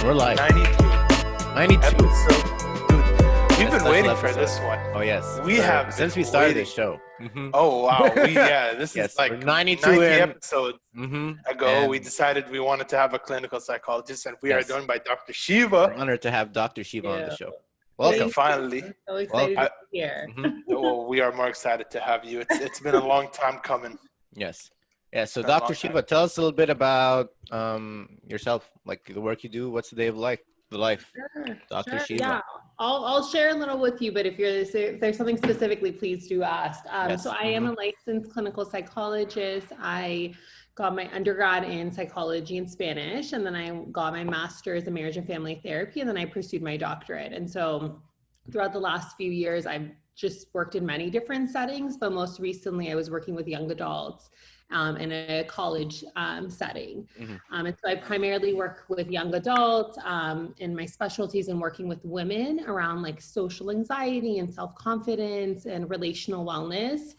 We're live. 92. 92. Episode. Dude, we've been waiting for episode. this one. Oh, yes. We have since been we started waiting. this show. Mm-hmm. Oh, wow. This Yes, is like we're 92 90 in. episodes ago. And We decided we wanted to have a clinical psychologist, and we are Yes. joined by Dr. we're Shiva. honored to have Dr. Shiva on the Yeah. show. Welcome. Finally. I'm so excited Well, to be here. Well, we are more excited to have you. It's been a long time coming. Yes. Yeah, so Been a long Dr. time. Shiva, tell us a little bit about yourself, like the work you do. What's the day of life? The life. Sure, Dr. sure, Shiva. yeah. I'll share a little with you, but if there's something specifically, please do ask. Yes. So I am a licensed clinical psychologist. I got my undergrad in psychology and Spanish, and then I got my master's in marriage and family therapy, and then I pursued my doctorate. And so throughout the last few years, I've just worked in many different settings, but most recently I was working with young adults in a college setting. And so I primarily work with young adults in my specialties and working with women around like social anxiety and self-confidence and relational wellness,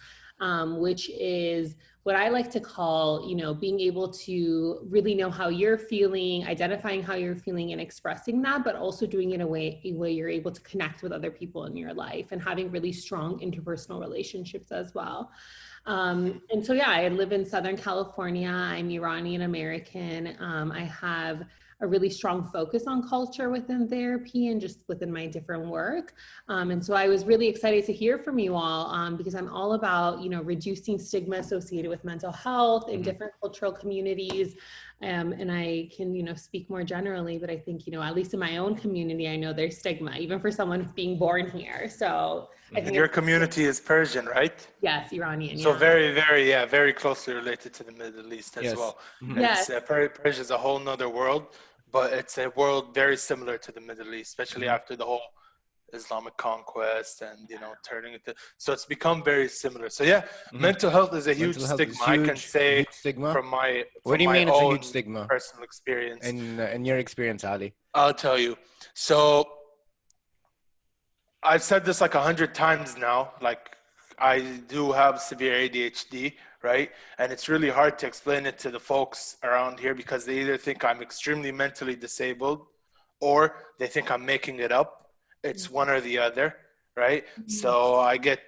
which is what I like to call, being able to really know how you're feeling, identifying how you're feeling and expressing that, but also doing it in a way you're able to connect with other people in your life and having really strong interpersonal relationships as well. And so, yeah, I live in Southern California. I'm Iranian American. I have a really strong focus on culture within therapy and just within my different work. And so I was really excited to hear from you all because I'm all about, reducing stigma associated with mental health in different cultural communities. And I can, speak more generally, but I think, at least in my own community, I know there's stigma, even for someone being born here. So I think Your community is Persian, right? yes, Iranian. So yeah. very closely related to the Middle East as Yes. well. Yes. Persia is a whole nother world, but it's a world very similar to the Middle East, especially after the whole Islamic conquest and turning it to, so it's become very similar. So mental health is a huge Mental health is stigma. I can say huge stigma. from my What do you my mean it's a own huge stigma? personal experience. In your experience, Ali? I'll tell you. So I've said this like 100 times now. Like I do have severe ADHD, right? And it's really hard to explain it to the folks around here because they either think I'm extremely mentally disabled or they think I'm making it up. It's one or the other, right? So I get,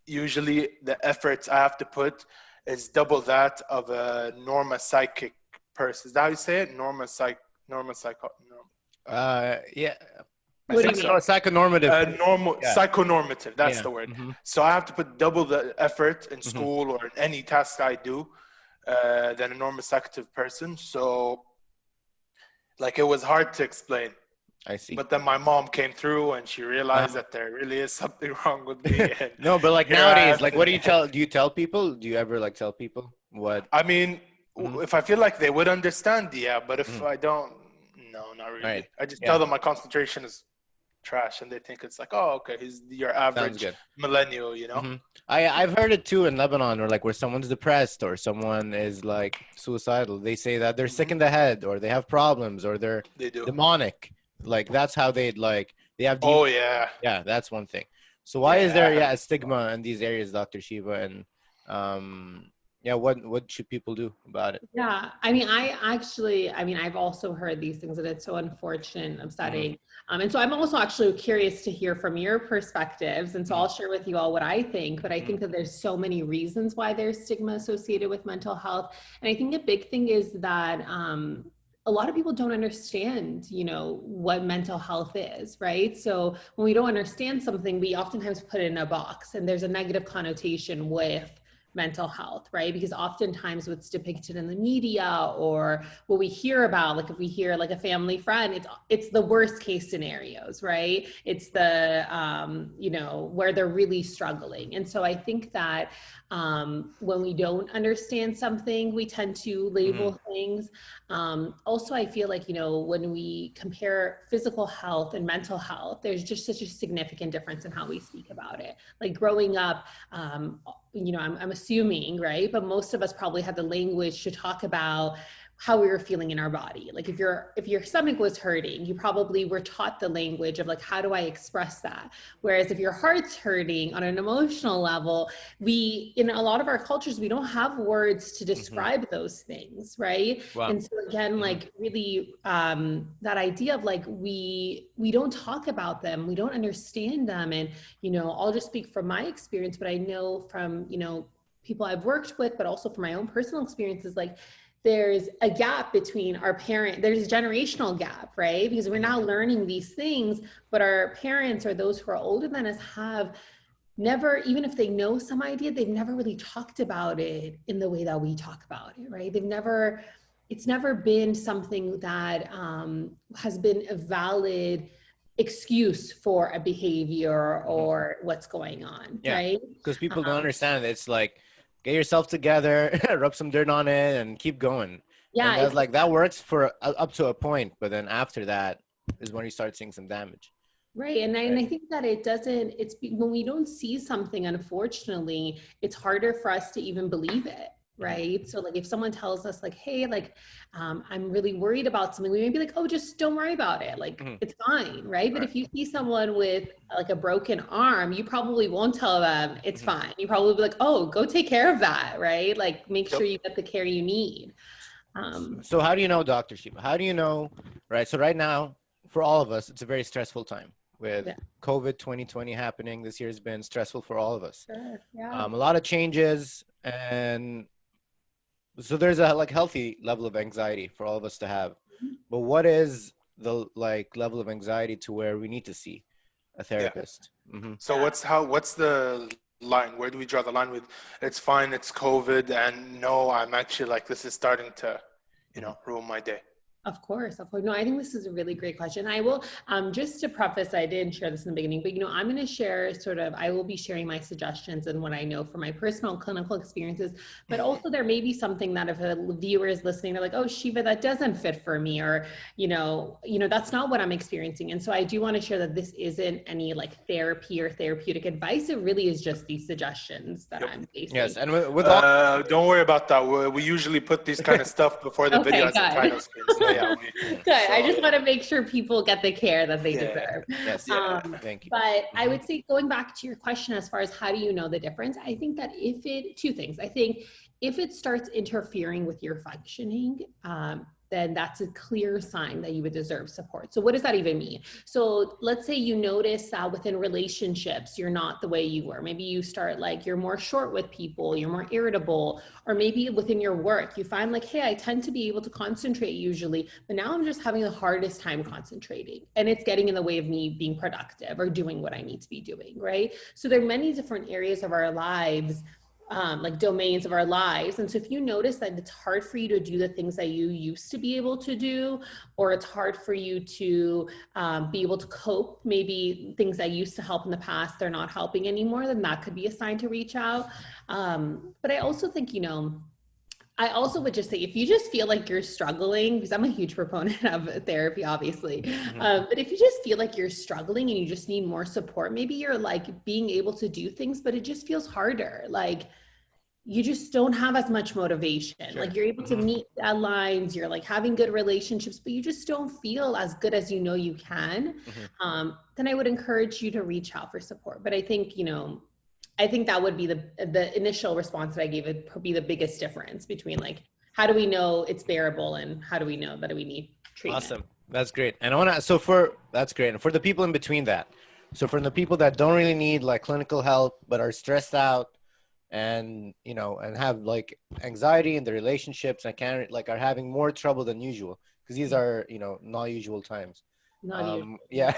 usually the efforts I have to put is double that of a normal psychic person. Is that how you say it? Yeah. What do you mean? Psychonormative. Psychonormative, that's the word. Mhm. So I have to put double the effort in school or in any task I do than a normal psychiatric person. So it was hard to explain. I see. But then my mom came through and she realized that there really is something wrong with me. And No, but here I nowadays, am. what do you tell? Do you tell people? Do you ever tell people what? I mean, if I feel like they would understand, yeah. But if I don't, no, not really. Right. I just tell them my concentration is trash, and they think it's like, oh, okay, he's your average good. millennial, I've heard it too in Lebanon, or where someone's depressed or someone is suicidal. They say that they're sick in the head, or they have problems, or they're They do. demonic. That's how they have. Oh yeah. Yeah, that's one thing. So why is there a stigma in these areas, Dr. Shiva? And what should people do about it? Yeah, I've also heard these things, and it's so unfortunate and upsetting. And so I'm also actually curious to hear from your perspectives. And so I'll share with you all what I think, but I think that there's so many reasons why there's stigma associated with mental health. And I think a big thing is that a lot of people don't understand, what mental health is, right? So when we don't understand something, we oftentimes put it in a box, and there's a negative connotation with mental health, right? Because oftentimes what's depicted in the media or what we hear about, if we hear a family friend, it's the worst case scenarios, right? It's the, where they're really struggling. And so I think that when we don't understand something, we tend to label things. Also, I feel when we compare physical health and mental health, there's just such a significant difference in how we speak about it. Growing up, I'm assuming, right? But most of us probably had the language to talk about how we were feeling in our body. Like if your stomach was hurting, you probably were taught the language of like, how do I express that? Whereas if your heart's hurting on an emotional level, in a lot of our cultures, we don't have words to describe those things, right? Wow. And so again, like really that idea of like, we don't talk about them, we don't understand them. And, I'll just speak from my experience, but I know from, people I've worked with, but also from my own personal experiences, like there's a gap between there's a generational gap, right? Because we're now learning these things, but our parents or those who are older than us have never, even if they know some idea, they've never really talked about it in the way that we talk about it, right? It's never been something that has been a valid excuse for a behavior or what's going on, right? Because people don't understand it. It's like, get yourself together, rub some dirt on it, and keep going. Yeah, and that's like that works for up to a point, but then after that is when you start seeing some damage. Right. And I think that it's when we don't see something, unfortunately, it's harder for us to even believe it. Right. So like if someone tells us like, hey, like, I'm really worried about something, we may be like, oh, just don't worry about it. Like, it's fine. Right. But if you see someone with like a broken arm, you probably won't tell them it's fine. You probably be like, oh, go take care of that. Right. Like make sure you get the care you need. So how do you know, Dr. Sheva? How do you know? Right. So right now, for all of us, it's a very stressful time with COVID 2020 happening. This year has been stressful for all of us. Sure. Yeah. A lot of changes, and so there's a like healthy level of anxiety for all of us to have. But what is the like level of anxiety to where we need to see a therapist? So what's the line? Where do we draw the line with it's fine, it's COVID, and no, I'm actually like, this is starting to, ruin my day? Of course. No, I think this is a really great question. I will, just to preface, I didn't share this in the beginning, but, I'm going to share I will be sharing my suggestions and what I know from my personal clinical experiences, but also there may be something that if a viewer is listening, they're like, oh, Sheva, that doesn't fit for me, or, that's not what I'm experiencing. And so I do want to share that this isn't any like therapy or therapeutic advice. It really is just these suggestions that I'm basing. Yes. And with all don't worry about that. We usually put these kind of stuff before the video as a title screen. So Good. I just want to make sure people get the care that they deserve. Yes. Thank you. But I would say, going back to your question, as far as how do you know the difference, I think that two things. I think if it starts interfering with your functioning, then that's a clear sign that you would deserve support. So what does that even mean? So let's say you notice that within relationships, you're not the way you were. Maybe you start like, you're more short with people, you're more irritable, or maybe within your work, you find like, hey, I tend to be able to concentrate usually, but now I'm just having the hardest time concentrating, and it's getting in the way of me being productive or doing what I need to be doing, right? So there are many different areas of our lives, like domains of our lives. And so if you notice that it's hard for you to do the things that you used to be able to do, or it's hard for you to be able to cope, maybe things that used to help in the past, they're not helping anymore, then that could be a sign to reach out. But I also think, I also would just say, if you just feel like you're struggling, because I'm a huge proponent of therapy, obviously, but if you just feel like you're struggling and you just need more support, maybe you're like being able to do things, but it just feels harder. Like you just don't have as much motivation. Sure. Like you're able to meet deadlines, you're like having good relationships, but you just don't feel as good as you know you can. Then I would encourage you to reach out for support. But I think, I think that would be the initial response that I gave. It would be the biggest difference between like, how do we know it's bearable and how do we know that we need treatment? Awesome. That's great. And that's great. And for the people in between that, so for the people that don't really need like clinical help, but are stressed out and, and have like anxiety in their relationships and are having more trouble than usual, because these are, not usual times. Yeah.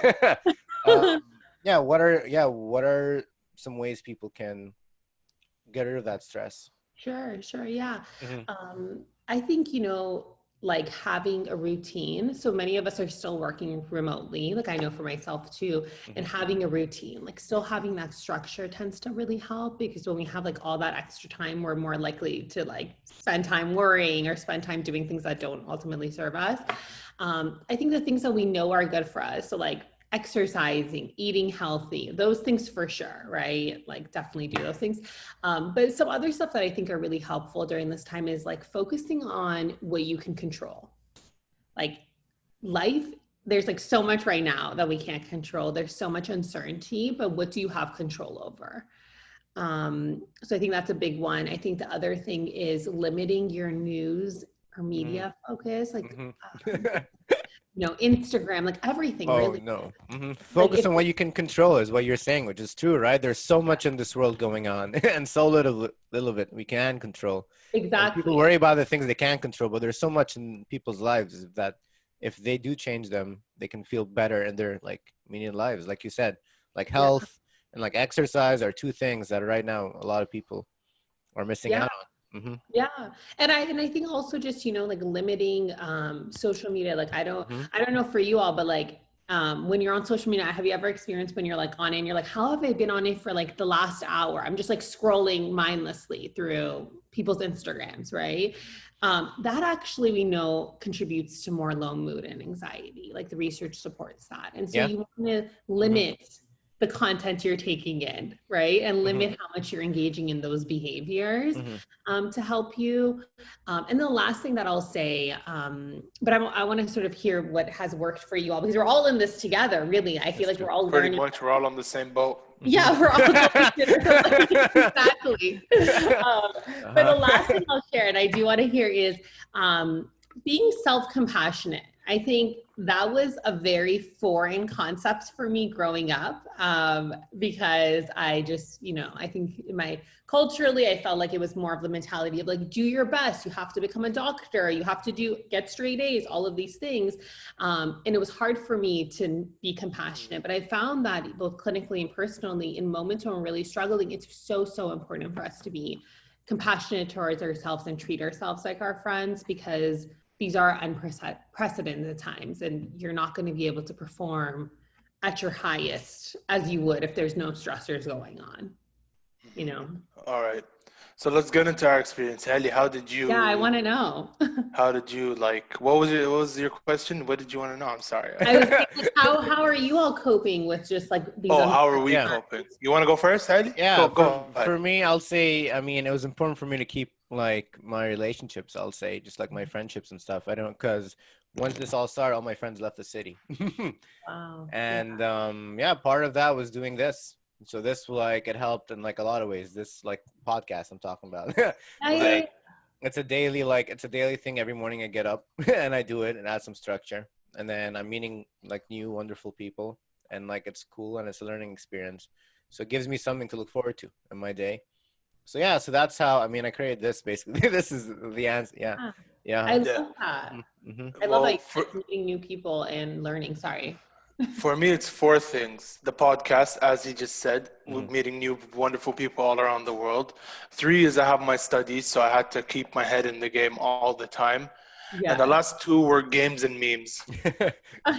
What are some ways people can get rid of that stress? Sure. Yeah. I think, like having a routine. So many of us are still working remotely. Like I know for myself too, and having a routine, like still having that structure tends to really help, because when we have like all that extra time, we're more likely to like spend time worrying or spend time doing things that don't ultimately serve us. I think the things that we know are good for us. So like exercising, eating healthy, those things for sure, right? Like definitely do those things. But some other stuff that I think are really helpful during this time is like focusing on what you can control. Like life, there's like so much right now that we can't control. There's so much uncertainty, but what do you have control over? So I think that's a big one. I think the other thing is limiting your news or media focus, like, Instagram, like everything really. No. Focus Like on what you can control is what you're saying, which is true, right? There's so much in this world going on and so little of it we can control. exactly. And people worry about the things they can't control, but there's so much in people's lives that if they do change them, they can feel better in their like meaning lives. Like you said, like health and like exercise are two things that right now a lot of people are missing out on. Yeah. And I think also just, like limiting social media. Like I don't know for you all, but like when you're on social media, have you ever experienced when you're like on it and you're like, how have I been on it for like the last hour? I'm just like scrolling mindlessly through people's Instagrams, right? That actually we know contributes to more low mood and anxiety. Like the research supports that. And so you want to limit the content you're taking in, right? And limit how much you're engaging in those behaviors to help you. And the last thing that I'll say, but I want to sort of hear what has worked for you all, because we're all in this together, really. I feel like we're all pretty learning. much we're all on the same boat. Yeah, we're all exactly. But the last thing I'll share, and I do want to hear, is being self-compassionate. I think that was a very foreign concept for me growing up, because I just, I think culturally, I felt like it was more of the mentality of like, do your best. You have to become a doctor. You have to get straight A's, all of these things. And it was hard for me to be compassionate, but I found that both clinically and personally in moments when we're really struggling, it's so, so important for us to be compassionate towards ourselves and treat ourselves like our friends, because these are unprecedented times and you're not going to be able to perform at your highest as you would if there's no stressors going on, All right. So let's get into our experience. Haejl, how did you... Yeah, I want to know. How did you what was your question? What did you want to know? I'm sorry. I was thinking, how are you all coping with just like these... how are we coping? You want to go first, Haejl? Yeah, go for me, I'll say, it was important for me to keep like my relationships, I'll say, just like my friendships and stuff. Because once this all started, all my friends left the city. Wow. And part of that was doing this. So this it helped in like a lot of ways. This like podcast I'm talking about. It's a daily thing. Every morning I get up and I do it and add some structure. And then I'm meeting like new wonderful people, and like it's cool and it's a learning experience. So it gives me something to look forward to in my day. So so that's how I created this basically. This is the answer. Yeah. I love that. I love meeting new people and learning. Sorry. For me, it's 4 things. The podcast, as he just said, meeting new wonderful people all around the world. 3 is I have my studies, so I had to keep my head in the game all the time. Yeah. And the last 2 were games and memes.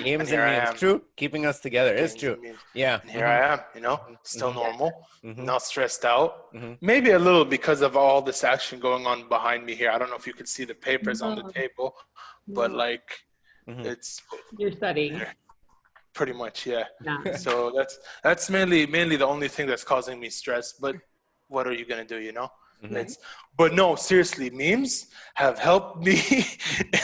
Games and memes. True. Keeping us together. It's true. Yeah. And here I am, still normal, not stressed out. Maybe a little because of all this action going on behind me here. I don't know if you could see the papers on the table, but it's... You're studying. Pretty much, yeah. So that's mainly the only thing that's causing me stress. But what are you gonna do? But no, seriously, memes have helped me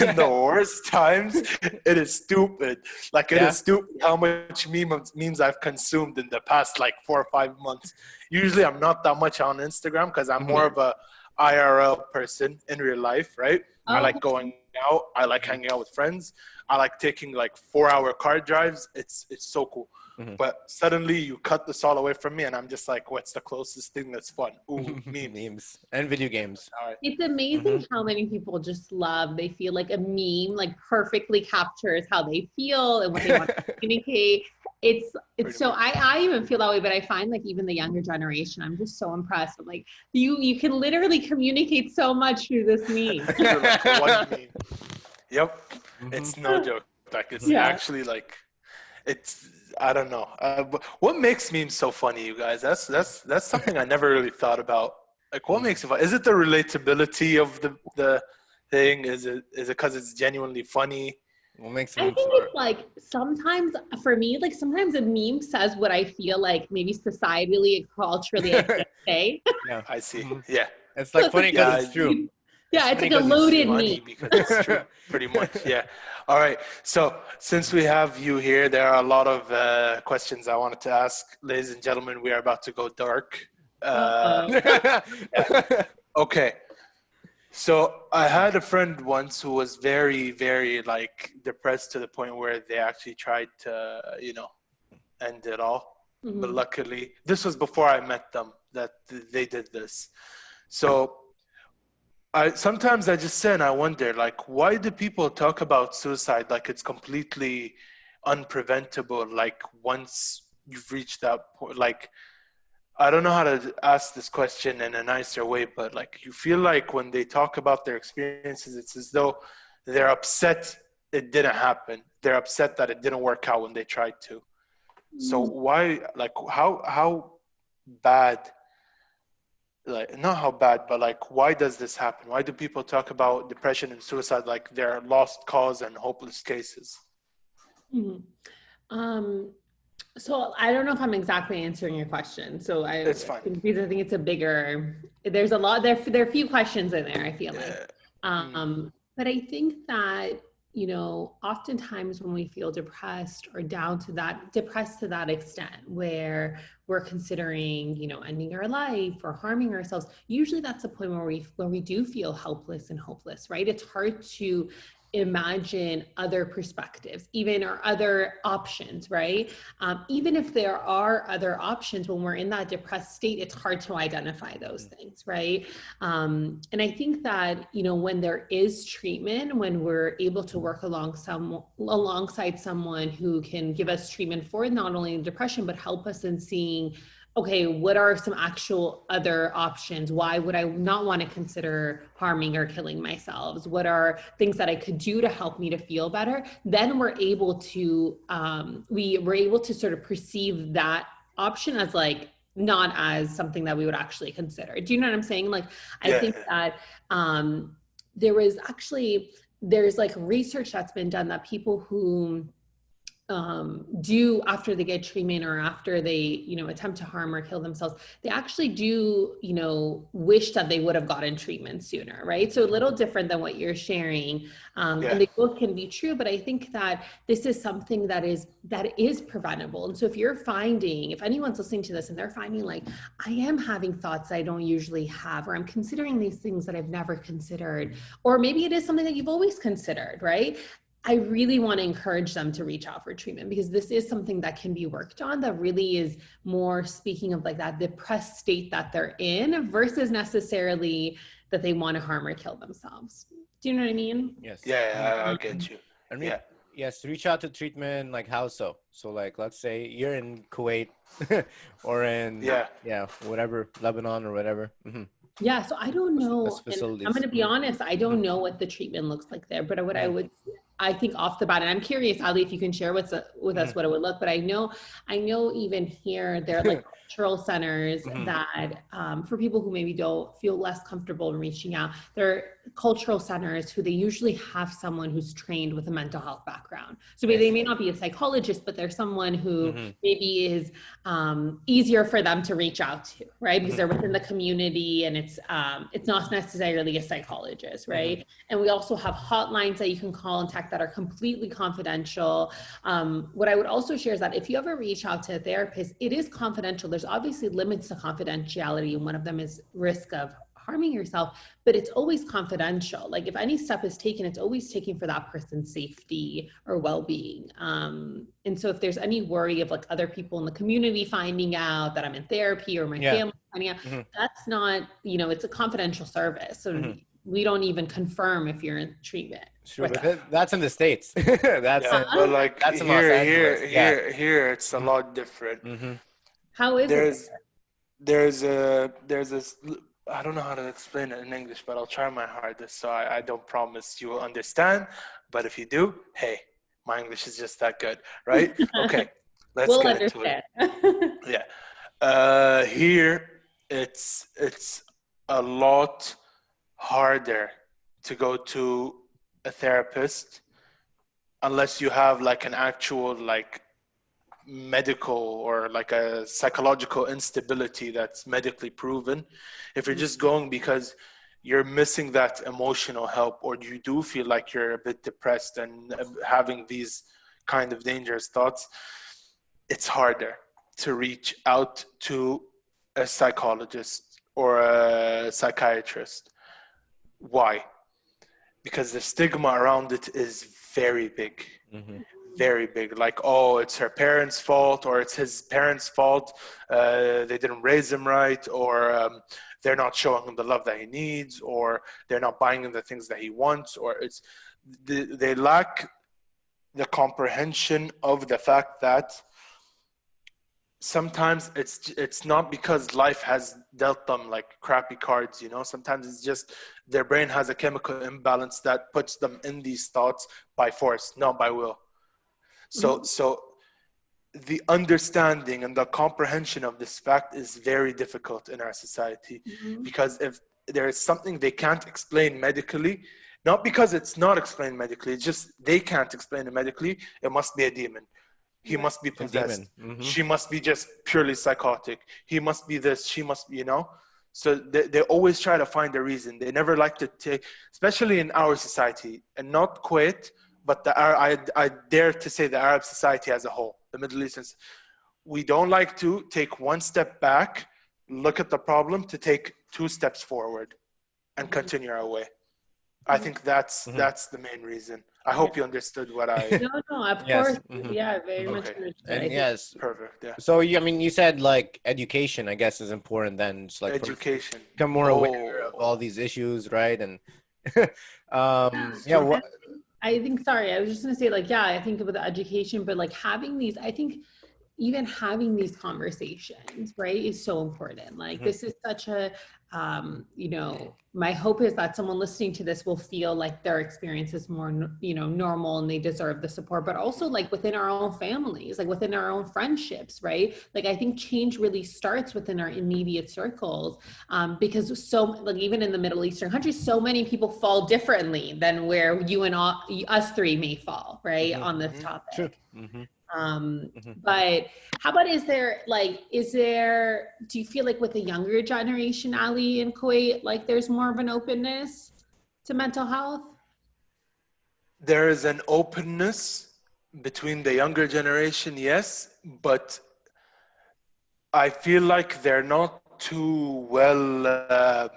in the worst times. It is stupid. It is stupid how much memes I've consumed in the past 4 or 5 months. Usually, I'm not that much on Instagram because I'm more of a IRL person in real life, right? I like going out. I like hanging out with friends. I like taking 4-hour car drives. It's so cool. But suddenly you cut this all away from me and I'm just like, what's the closest thing that's fun? Ooh, memes and video games. All right. It's amazing how many people just they feel like a meme perfectly captures how they feel and what they want to communicate. It's so I even feel that way, but I find even the younger generation, I'm just so impressed. I'm you can literally communicate so much through this meme. One meme. Yep. It's no joke. It's actually it's, I don't know. What makes memes so funny, you guys? That's something I never really thought about. What makes it funny? Is it the relatability of the thing? Is it because it's genuinely funny? What makes I them think smart? it's like sometimes for me, like sometimes a meme says what I feel like maybe societally and culturally I can't say. Yeah. I see. Mhm. Yeah. It's So like it's like funny because Yeah. it's true. yeah, It's it's funny like a because it's loaded Funny meme. because it's true, pretty much. Yeah. All right. So since we have you here, there are a lot of questions I wanted to ask. Ladies and gentlemen, we are about to go dark. Uh-oh. Yeah. Okay. So I had a friend once who was very, very like depressed to the point where they actually tried to, end it all. But Mhm. luckily, this was before I met them that they did this. So sometimes I just sit and I wonder, like, why do people talk about suicide like it's completely unpreventable? Like once you've reached that point, like I don't know how to ask this question in a nicer way, but like you feel like when they talk about their experiences, it's as though they're upset it didn't happen. They're upset that it didn't work out when they tried to. So why, like, how bad, like, not how bad, but like, why does this happen? Why do people talk about depression and suicide like they're lost cause and hopeless cases? Mhm. Um, so I don't know if I'm exactly answering your question. So It's fine. because I think it's a bigger, there's a lot, there are a few questions in there, I feel like. Mm, But I think that, oftentimes when we feel depressed or depressed to that extent where we're considering, ending our life or harming ourselves, usually that's a point where we do feel helpless and hopeless, right? It's hard to imagine other perspectives, even or other options, right? Even if there are other options, when we're in that depressed state, it's hard to identify those things, right? And I think that, when there is treatment, when we're able to work alongside someone who can give us treatment for not only depression, but help us in seeing, okay, what are some actual other options? Why would I not want to consider harming or killing myself? What are things that I could do to help me to feel better? Then we're able to, we're able to sort of perceive that option as like, not as something that we would actually consider. Do you know what I'm saying? Like, I yeah. think that there was actually, there's like research that's been done that people who do after they get treatment or after they attempt to harm or kill themselves, they actually do wish that they would have gotten treatment sooner, right? So a little different than what you're sharing, Yeah. and they both can be true, but I think that this is something that is preventable. And so if anyone's listening to this and they're finding like, I am having thoughts I don't usually have, or I'm considering these things that I've never considered, or maybe it is something that you've always considered, right? I really want to encourage them to reach out for treatment, because this is something that can be worked on, that really is more speaking of like that depressed state that they're in versus necessarily that they want to harm or kill themselves. Do you know what I mean? Yes. Yeah, I get you. And Yeah. yes, reach out to treatment. Like how so? So like, let's say you're in Kuwait, or in whatever, Lebanon or whatever. Yeah, so I don't know, Best and I'm going facilities. to be honest, I don't know what the treatment looks like there, but I think off the bat, and I'm curious, Ali, if you can share with us what it would look, but I know even here, there are like cultural centers that, for people who maybe don't feel less comfortable in reaching out, there are cultural centers who they usually have someone who's trained with a mental health background. So they may not be a psychologist, but they're someone who maybe is easier for them to reach out to, right? Because they're within the community, and it's not necessarily a psychologist, right? And we also have hotlines that you can call and text that are completely confidential. What I would also share is that if you ever reach out to a therapist, it is confidential. There's obviously limits to confidentiality, and one of them is risk of harming yourself, but it's always confidential. Like if any step is taken, it's always taken for that person's safety or well-being. And so if there's any worry of like other people in the community finding out that I'm in therapy, or my family finding out, that's not, it's a confidential service. So we don't even confirm if you're in treatment. Sure, but that's in the States. That's but like that's in Los Angeles. here, it's a lot different. How is it? There's a I don't know how to explain it in English, but I'll try my hardest. So I don't promise you will understand, but if you do, hey, my English is just that good, right? Okay, let's get into it. Yeah, here it's a lot harder to go to a therapist unless you have like an actual like medical or like a psychological instability that's medically proven. If you're just going because you're missing that emotional help, or you do feel like you're a bit depressed and having these kind of dangerous thoughts, it's harder to reach out to a psychologist or a psychiatrist. Why? Because the stigma around it is very big. Very big. Like, oh, it's her parents' fault, or it's his parents' fault. They didn't raise him right, or they're not showing him the love that he needs, or they're not buying him the things that he wants, or they lack the comprehension of the fact that sometimes it's not because life has dealt them like crappy cards, you know. Sometimes it's just their brain has a chemical imbalance that puts them in these thoughts by force, not by will. So the understanding and the comprehension of this fact is very difficult in our society, because if there is something they can't explain medically, not because it's not explained medically, it's just they can't explain it medically, it must be a demon. He must be possessed. She must be just purely psychotic. He must be this, she must be, you know. So they always try to find a reason. They never like to take, especially in our society, and not Kuwait, but I dare to say the Arab society as a whole, the Middle East. We don't like to take one step back, look at the problem, to take 2 steps forward and continue our way. I think that's the main reason. I hope you understood what I... No, of Yes. course. Yeah, very much Okay. understood. And I think- yes, Perfect, yeah. so I mean, you said like education, I guess, is important then. Just like for Education. become more aware of all these issues, right? And So I think, sorry, I was just going to say, like, yeah, I think about the education, but like having these, I think even having these conversations, right, is so important. Like, this is such a, you know, my hope is that someone listening to this will feel like their experience is more, you know, normal, and they deserve the support, but also like within our own families, like within our own friendships, right? Like, I think change really starts within our immediate circles, because so, like, even in the Middle Eastern countries, so many people fall differently than where you and us three may fall, right, on this topic. True. But how about, do you feel like with the younger generation, Ali, in Kuwait, like there's more of an openness to mental health? There is an openness between the younger generation, yes, but I feel like they're not too well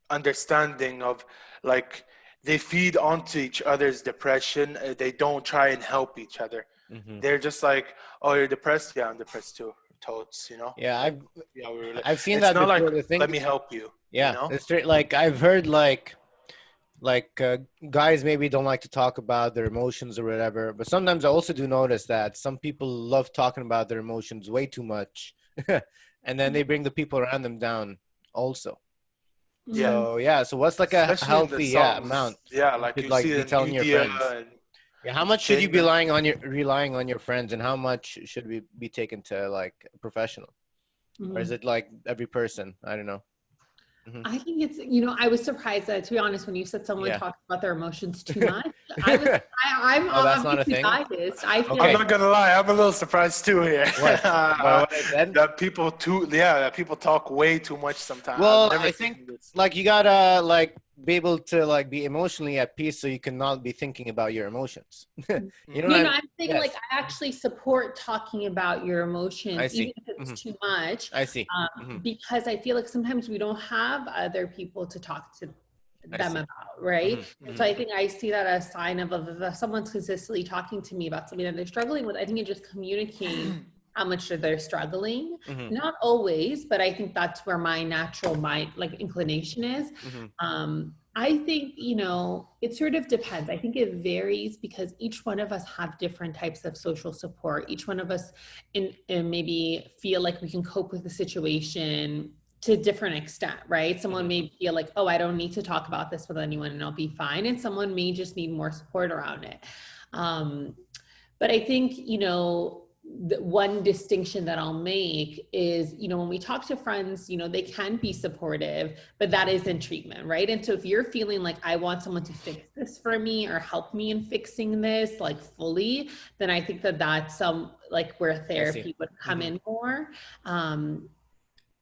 understanding of, like, they feed onto each other's depression. They don't try and help each other. They're just like, oh, you're depressed? Yeah, I'm depressed too. Totes, you know? Yeah, I've seen it's that not before. like, let me help you. Yeah, you know? it's straight. Like I've heard like guys maybe don't like to talk about their emotions or whatever, but sometimes I also do notice that some people love talking about their emotions way too much, and then they bring the people around them down also. Yeah. So what's like a Especially in the healthy songs. amount? Yeah, like should you like see be in telling your media friends. and Yeah, how much should you saying be that- relying on your friends, and how much should we be taken to like a professional? Or is it like every person? I don't know. I think it's, you know, I was surprised that, to be honest, when you said someone talks about their emotions too much, I'm Oh, that's not a thing? biased. I feel I'm like, not gonna lie, I'm a little surprised too here. What? What I said? That people talk way too much sometimes. Well, I've never I seen think this. like you gotta like be able to like be emotionally at peace, so you cannot be thinking about your emotions. You know what I'm saying, yes. like, I actually support talking about your emotions, I see. even if it's too much, I see. because I feel like sometimes we don't have other people to talk to them about, right? And so I think I see that as a sign of if someone's consistently talking to me about something that they're struggling with, I think it just communicating how much they're struggling. Not always, but I think that's where my natural mind, like, inclination is. I think, you know, it sort of depends. I think it varies because each one of us have different types of social support. Each one of us in maybe feel like we can cope with the situation to a different extent, right? Someone may feel like, oh, I don't need to talk about this with anyone and I'll be fine. And someone may just need more support around it. But I think, you know, the one distinction that I'll make is, you know, when we talk to friends, you know, they can be supportive, but that isn't treatment, right? And so if you're feeling like I want someone to fix this for me or help me in fixing this like fully, then I think that that's some like where therapy would come in more.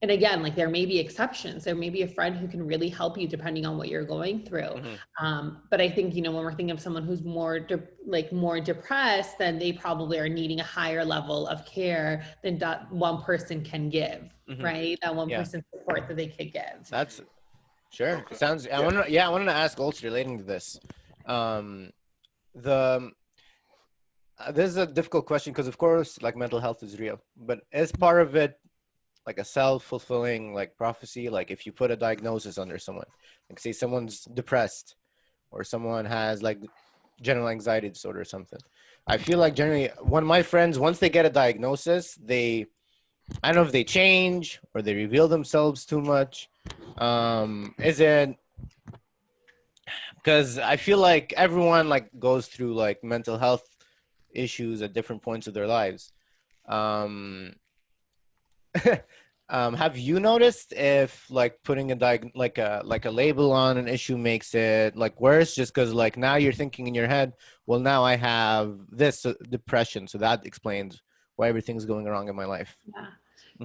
And again, like there may be exceptions. There may be a friend who can really help you depending on what you're going through. But I think, you know, when we're thinking of someone who's more more depressed, then they probably are needing a higher level of care than that one person can give, right? That one person support that they could give. That's sure. Okay. Sounds. I wanted to ask also relating to this. This is a difficult question because, of course, like mental health is real, but as part of it, like a self-fulfilling like prophecy, like if you put a diagnosis under someone, like say someone's depressed or someone has like general anxiety disorder or something, I feel like generally one of my friends, once they get a diagnosis, I don't know if they change or they reveal themselves too much. Is it because I feel like everyone like goes through like mental health issues at different points of their lives. Have you noticed if like putting like a label on an issue makes it like worse, just because like now you're thinking in your head, well, now I have this depression, so that explains why everything's going wrong in my life.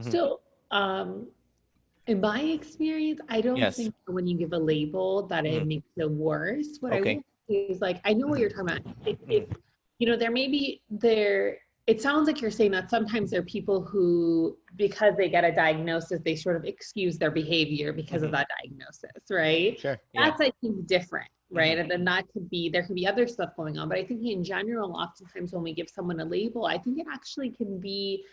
So in my experience, I don't think that when you give a label that it makes it worse. What I will say is like, I know what you're talking about. If you know, it sounds like you're saying that sometimes there are people who, because they get a diagnosis, they sort of excuse their behavior because of that diagnosis, right? Sure. That's, I think, different, right? And then there could be other stuff going on. But I think in general, oftentimes when we give someone a label, I think it actually can be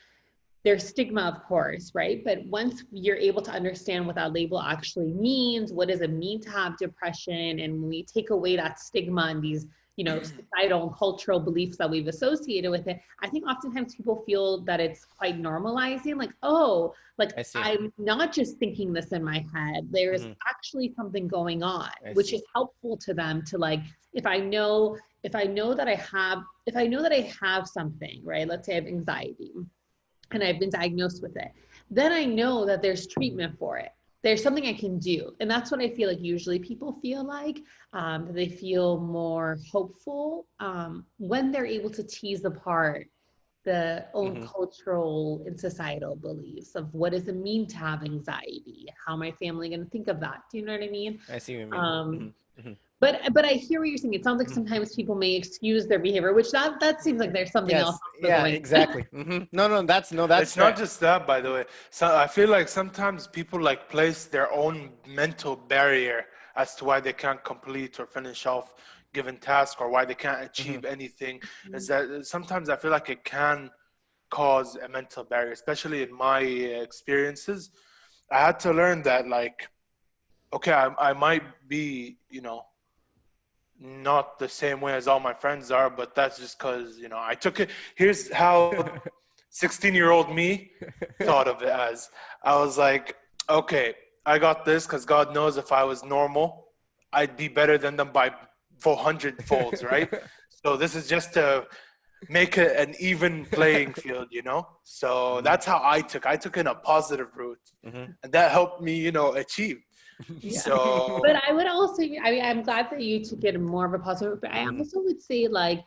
their stigma, of course, right? But once you're able to understand what that label actually means, what does it mean to have depression? And when we take away that stigma and these, you know, societal and cultural beliefs that we've associated with it, I think oftentimes people feel that it's quite normalizing, like, oh, like I'm not just thinking this in my head, there's actually something going on, which is helpful to them to like, if I know that I have something, right? Let's say I have anxiety and I've been diagnosed with it, then I know that there's treatment for it. There's something I can do. And that's what I feel like usually people feel like. They feel more hopeful when they're able to tease apart the own cultural and societal beliefs of what does it mean to have anxiety? How am I family going to think of that? Do you know what I mean? I see what you mean. But I hear what you're saying. It sounds like sometimes people may excuse their behavior, which that seems like there's something else. Yeah, exactly. No, that's it's not just that, by the way. So I feel like sometimes people like place their own mental barrier as to why they can't complete or finish off given task or why they can't achieve anything. Is that sometimes I feel like it can cause a mental barrier, especially in my experiences. I had to learn that like, okay, I might be, you know, not the same way as all my friends are, but that's just because, you know, I took it. Here's how 16-year-old me thought of it as. I was like, okay, I got this because God knows if I was normal, I'd be better than them by 400 folds, right? So this is just to make it an even playing field, you know? So that's how I took in a positive route. And that helped me, you know, achieve. Yeah. So, but I would also, I mean, I'm glad that you took it more of a positive, but I also would say like,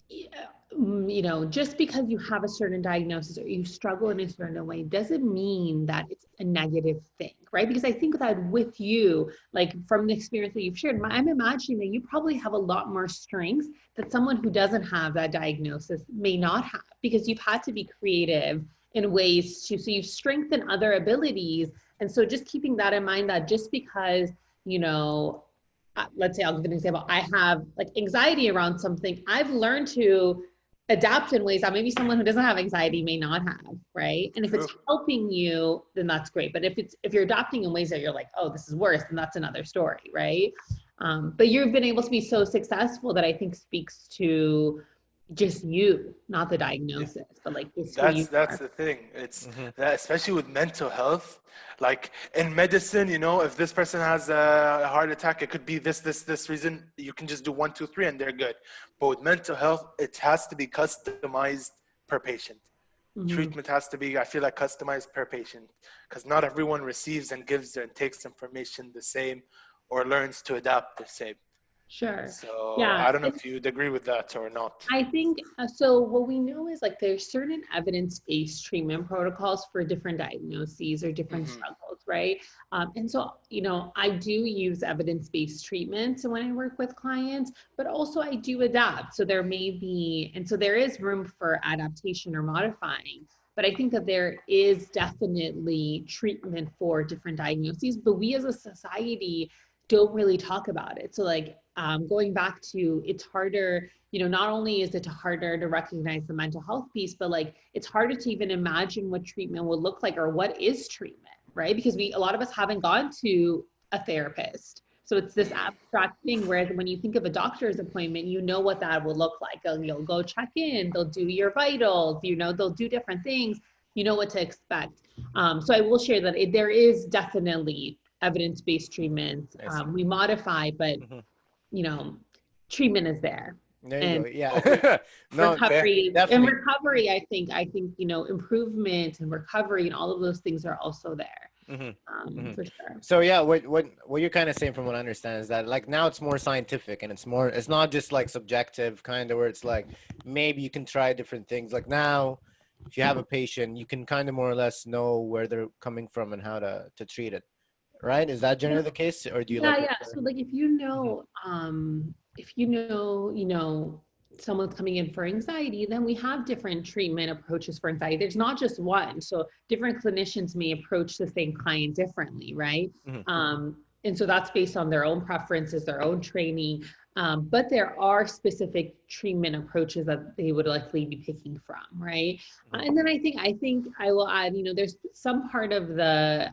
you know, just because you have a certain diagnosis or you struggle in a certain way doesn't mean that it's a negative thing, right? Because I think that with you, like from the experience that you've shared, I'm imagining that you probably have a lot more strengths that someone who doesn't have that diagnosis may not have, because you've had to be creative in ways so you've strengthened other abilities. And so just keeping that in mind, that just because, you know, let's say I'll give an example, I have like anxiety around something, I've learned to adapt in ways that maybe someone who doesn't have anxiety may not have, right? And if it's helping you, then that's great. But if you're adapting in ways that you're like, oh, this is worse, then that's another story, right? But you've been able to be so successful that I think speaks to just you, not the diagnosis, but like that's the thing. It's that, especially with mental health, like in medicine, you know, if this person has a heart attack, it could be this reason. You can just do 1, 2, 3 and they're good. But with mental health, it has to be customized per patient. Mhm. Treatment has to be, I feel like, customized per patient, because not everyone receives and gives and takes information the same or learns to adapt the same. Sure. So Yeah. I don't know if you'd agree with that or not. I think so. What we know is like there's certain evidence-based treatment protocols for different diagnoses or different struggles, right? And so, I do use evidence-based treatments when I work with clients, but also I do adapt. So there may be, and so there is room for adaptation or modifying. But I think that there is definitely treatment for different diagnoses, but we as a society don't really talk about it. So like going back to it's harder, not only is it harder to recognize the mental health piece, but like it's harder to even imagine what treatment would look like or what is treatment, right? Because a lot of us haven't gone to a therapist. So it's this abstract thing, whereas when you think of a doctor's appointment, you know what that will look like. You'll go check in, they'll do your vitals, they'll do different things, you know what to expect. So I will share that there is definitely evidence-based treatment. We modify, but treatment is there. There you And go. Yeah. No, recovery, definitely. I think improvement and recovery and all of those things are also there. For sure. So yeah, what you're kind of saying, from what I understand, is that like now it's more scientific and it's not just like subjective kind of, where it's like maybe you can try different things. Like now, if you have a patient, you can kind of more or less know where they're coming from and how to treat it, right? Is that generally the case, or do you like? Yeah. So like if someone's coming in for anxiety, then we have different treatment approaches for anxiety. There's not just one. So different clinicians may approach the same client differently, right? And so that's based on their own preferences, their own training. But there are specific treatment approaches that they would likely be picking from, right? And then I think I will add, there's some part of the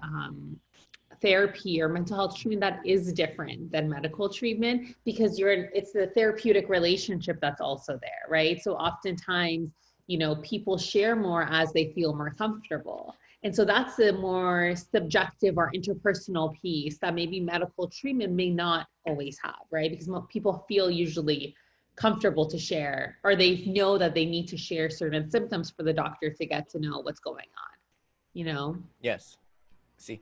therapy or mental health treatment that is different than medical treatment, because it's the therapeutic relationship that's also there, right? So oftentimes, people share more as they feel more comfortable. And so that's the more subjective or interpersonal piece that maybe medical treatment may not always have, right? Because people feel usually comfortable to share, or they know that they need to share certain symptoms for the doctor to get to know what's going on, Yes. See.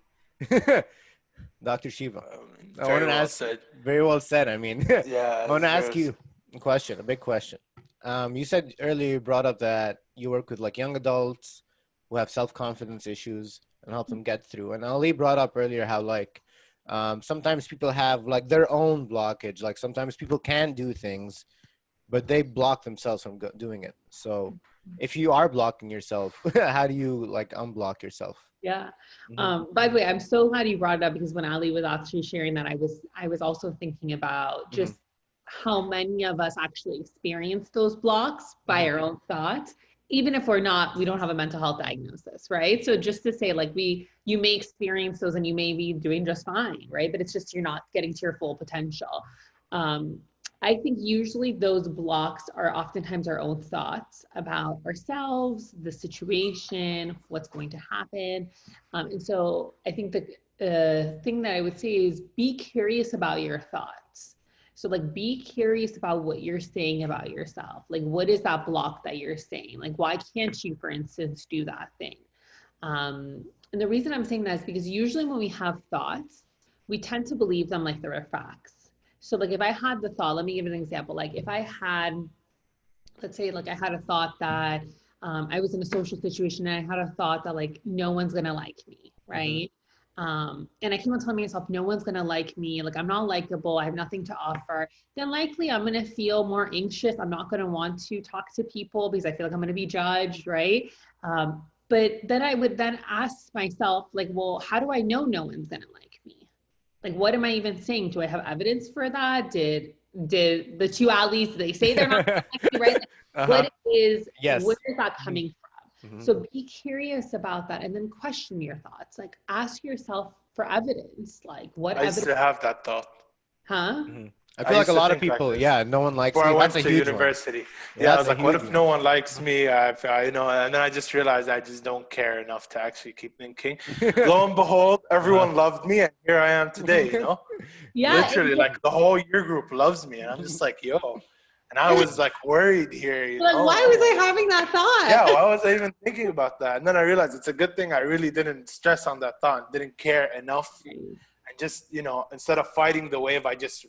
Dr. Shiva, I Very want to well ask. said. Very well said. I mean, Yeah. I want to ask you a big question. You said earlier, you brought up that you work with like young adults who have self-confidence issues and help them get through. And Ali brought up earlier how like sometimes people have like their own blockage. Like sometimes people can do things, but they block themselves from doing it. So if you are blocking yourself, how do you like unblock yourself? Yeah. By the way, I'm so glad you brought it up, because when Ali was actually sharing that, I was also thinking about just how many of us actually experience those blocks by our own thoughts, even if we don't have a mental health diagnosis, right? So just to say, like, you may experience those and you may be doing just fine, right? But it's just you're not getting to your full potential. I think usually those blocks are oftentimes our own thoughts about ourselves, the situation, what's going to happen. And so I think the thing that I would say is be curious about your thoughts. So like, be curious about what you're saying about yourself. Like, what is that block that you're saying? Like, why can't you, for instance, do that thing? And the reason I'm saying that is because usually when we have thoughts, we tend to believe them like they're facts. So like if I had the thought, let me give an example. Like if I had, let's say like I had a thought that I was in a social situation and I had a thought that like, no one's going to like me, right? And I keep on telling myself, no one's going to like me. Like I'm not likable. I have nothing to offer. Then likely I'm going to feel more anxious. I'm not going to want to talk to people because I feel like I'm going to be judged, right? But then I would then ask myself like, well, how do I know no one's going to like me? Like, what am I even saying? Do I have evidence for that? Did the two Alis, did they say they're not going to like me, right? Like, where is that coming from? So be curious about that and then question your thoughts. Like ask yourself for evidence. Like what I used to have that thought. Huh? I feel like a lot of people, no one likes me. Before I went That's a to huge university. One. Yeah, I was like, what if no one likes me? And then I just realized I just don't care enough to actually keep thinking. Lo and behold, everyone loved me, and here I am today, Yeah. Literally, like the whole year group loves me. And I'm just like, yo, And I was like worried here, you Like, know. why was I having that thought? Yeah, why was I even thinking about that? And then I realized it's a good thing I really didn't stress on that thought, didn't care enough. And just, you know, instead of fighting the wave, I just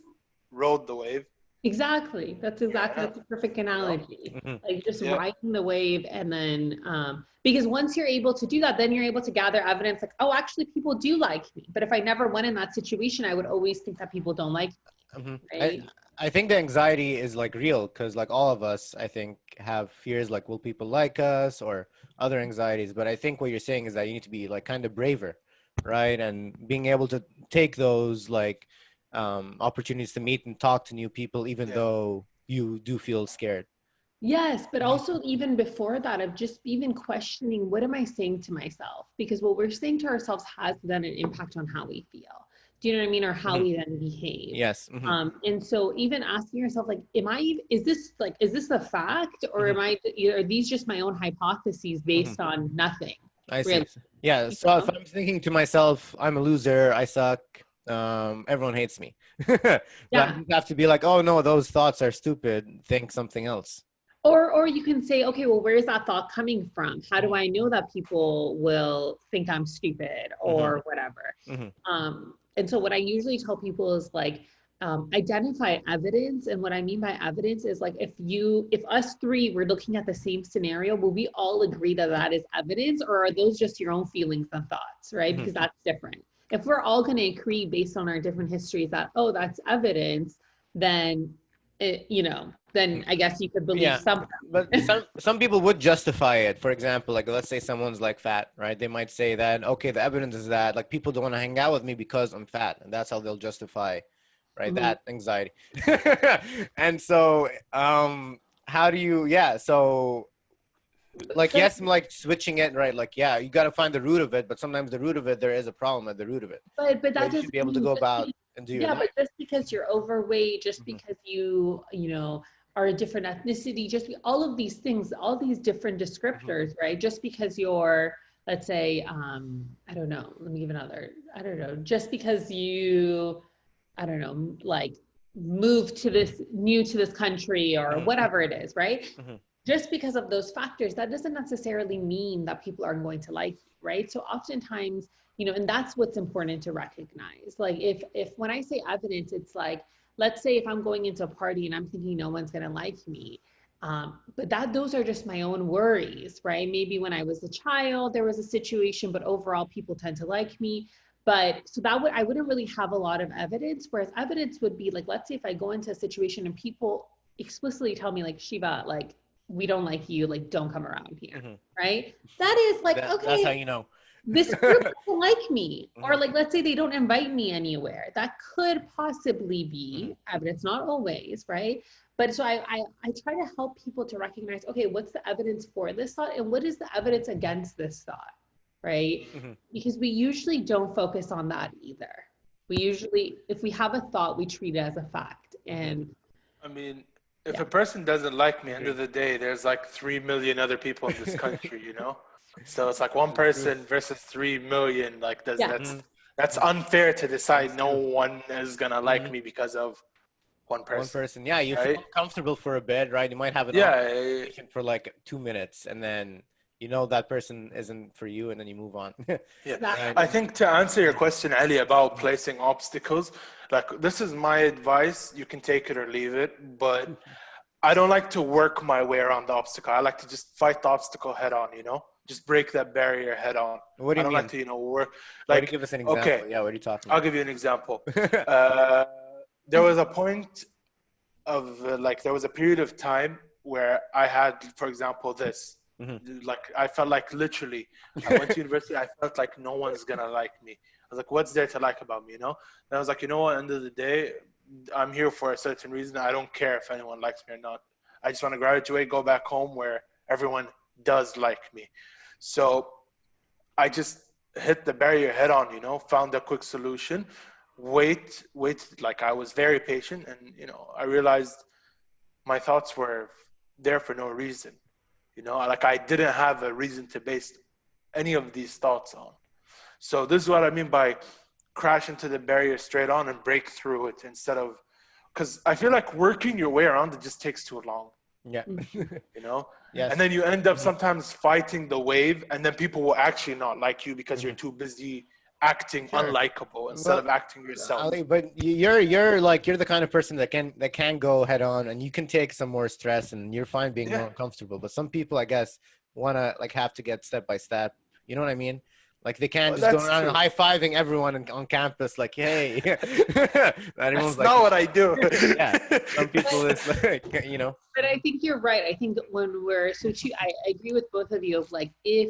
rode the wave. Exactly. That's Yeah. a perfect analogy. Mhm. Like just Yeah. riding the wave, and then because once you're able to do that, then you're able to gather evidence like, oh, actually people do like me. But if I never went in that situation, I would always think that people don't like me. Mhm. Right? I think the anxiety is like real because like all of us, I think, have fears like, will people like us, or other anxieties. But I think what you're saying is that you need to be like kind of braver, right? And being able to take those like opportunities to meet and talk to new people, even Yeah. though you do feel scared. Yes, but also even before that, of just even questioning, what am I saying to myself? Because what we're saying to ourselves has then an impact on how we feel. Do you know what I mean? Or how Mhm. we then behave. Yes. Mhm. And so even asking yourself, like, is this a fact, or Mhm. are these just my own hypotheses based on nothing? I see. Really? Yeah. You So if know? I'm thinking to myself, I'm a loser, I suck, everyone hates me. But I Yeah. just have to be like, oh no, those thoughts are stupid. Think something else. Or you can say, okay, well, where is that thought coming from? How do Mhm. I know that people will think I'm stupid Mhm. or whatever? Mhm. And so what I usually tell people is like, identify evidence. And what I mean by evidence is like, if us three were looking at the same scenario, will we all agree that that is evidence, or are those just your own feelings and thoughts, right? Mhm. Because that's different. If we're all going to agree based on our different histories that, oh, that's evidence, then then I guess you could believe Yeah, something. but some people would justify it. For example, like let's say someone's like fat, right? They might say that, okay, the evidence is that like people don't want to hang out with me because I'm fat, and that's how they'll justify, right? Mhm. That anxiety. And so, how do you? Yeah, so like But yes, I'm like switching it, right? Like yeah, you got to find the root of it, but sometimes the root of it, there is a problem at the root of it. but So that you should doesn't be able to mean go just about and do your yeah, life. but just because you're overweight, just Mhm. because you are a different ethnicity, all of these things, all these different Mhm. descriptors, right? Just because you're, let's say, I don't know, let me give another, I don't know, just because you, I don't know, like moved to this new to this country or Mhm. whatever it is, right? Mhm. Just because of those factors, that doesn't necessarily mean that people are going to like you, right? So oftentimes, and that's what's important to recognize. Like if when I say evidence, it's like, let's say if I'm going into a party and I'm thinking no one's gonna like me, but those are just my own worries, right? Maybe when I was a child, there was a situation, but overall people tend to like me. But so I wouldn't really have a lot of evidence. Whereas evidence would be like, let's say if I go into a situation and people explicitly tell me like, Shiva, like, we don't like you, like, don't come around here, Mhm. right? That is like, That's how okay, you know. this group doesn't like me. Or Mhm. like, let's say they don't invite me anywhere. That could possibly Mhm. be evidence, not always, right? But so I try to help people to recognize, okay, what's the evidence for this thought and what is the evidence against this thought, right? Mhm. Because we usually don't focus on that either. We usually, if we have a thought, we treat it as a fact. And I mean, if yeah, a person doesn't like me, end of Agreed. the day, there's like 3 million other people in this country, you know? So it's like one person versus 3 million. Like yeah, Mhm. that's unfair to decide That's no true. one is gonna like Mhm. me because of one One person, person. Yeah, you right? feel comfortable for a bit, right? You might have an awkward Yeah, conversation for like 2 minutes, and then you know that person isn't for you, and then you move on. yeah. Right. I think to answer your question, Ali, about Mhm. placing obstacles, like this is my advice. You can take it or leave it, but I don't like to work my way around the obstacle. I like to just fight the obstacle head on, you know? Just break that barrier head on. What do I you don't like mean? to, work Why do you like, give us an okay, example? Yeah, what are you talking I'll give you an example. about? Uh, there was a point of like, there was a period of time where I had, for example, this. Mhm. Like, I felt like literally, I went to university, I felt like no one's gonna like me. I was like, what's there to like about me, you know? And I was like, you know what, end of the day, I'm here for a certain reason. I don't care if anyone likes me or not. I just want to graduate, go back home where everyone does like me. So I just hit the barrier head on, found a quick solution, wait, like I was very patient, and I realized my thoughts were there for no reason. Like I didn't have a reason to base any of these thoughts on. So this is what I mean by crash into the barrier straight on and break through it instead of because I feel like working your way around it just takes too long, Yeah. you know? Yes. And then you end up sometimes fighting the wave, and then people will actually not like you because you're too busy acting unlikable instead of acting yourself. Ali, but you're the kind of person that can go head on, and you can take some more stress, and you're fine being more uncomfortable. But some people, I guess, wanna like have to get step by step. You know what I mean? Like they can't just go That's around true. high-fiving everyone on campus, like, hey. Everyone's That's like, not what I do. yeah. Some people, it's like, you know. But I think you're right. I think when we're I agree with both of you of like if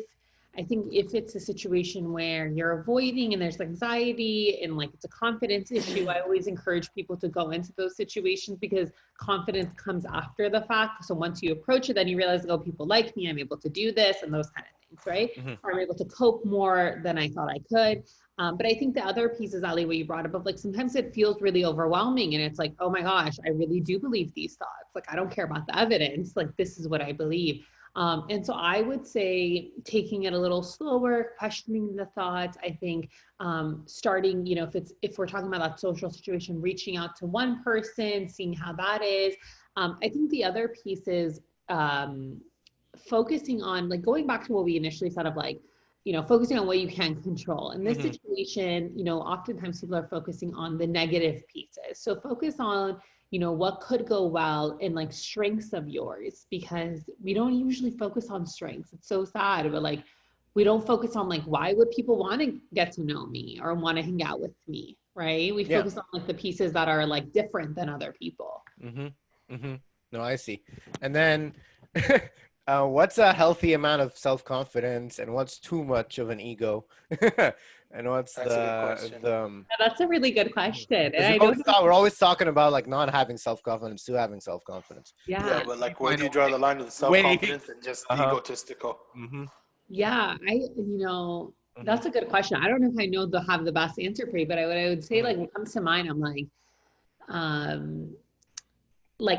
it's a situation where you're avoiding and there's anxiety and like it's a confidence issue, I always encourage people to go into those situations because confidence comes after the fact. So once you approach it, then you realize, oh, people like me, I'm able to do this and those kind of things, right? Or I'm able to cope more than I thought I could. But I think the other piece is, Ali, what you brought up of like sometimes it feels really overwhelming and it's like, oh my gosh, I really do believe these thoughts. Like I don't care about the evidence. Like this is what I believe. And so I would say taking it a little slower, questioning the thoughts. I think starting, you know, if we're talking about that social situation, reaching out to one person, seeing how that is. I think the other piece is focusing on like going back to what we initially said of like, you know, focusing on what you can control. In this situation, you know, oftentimes people are focusing on the negative pieces. So focus on, you know, what could go well and like strengths of yours, because we don't usually focus on strengths. It's so sad, but like, we don't focus on like, why would people want to get to know me or want to hang out with me, right? We focus on like the pieces that are like different than other people. No, I see. And then what's a healthy amount of self-confidence and what's too much of an ego? And what's That's a really good question. And we're always talking about like not having self-confidence to having self-confidence. Yeah, but like where do you draw the line with the self-confidence and just egotistical? Yeah, you know, that's a good question. I don't know if I have the best answer for you, but I would say like what comes to mind, I'm like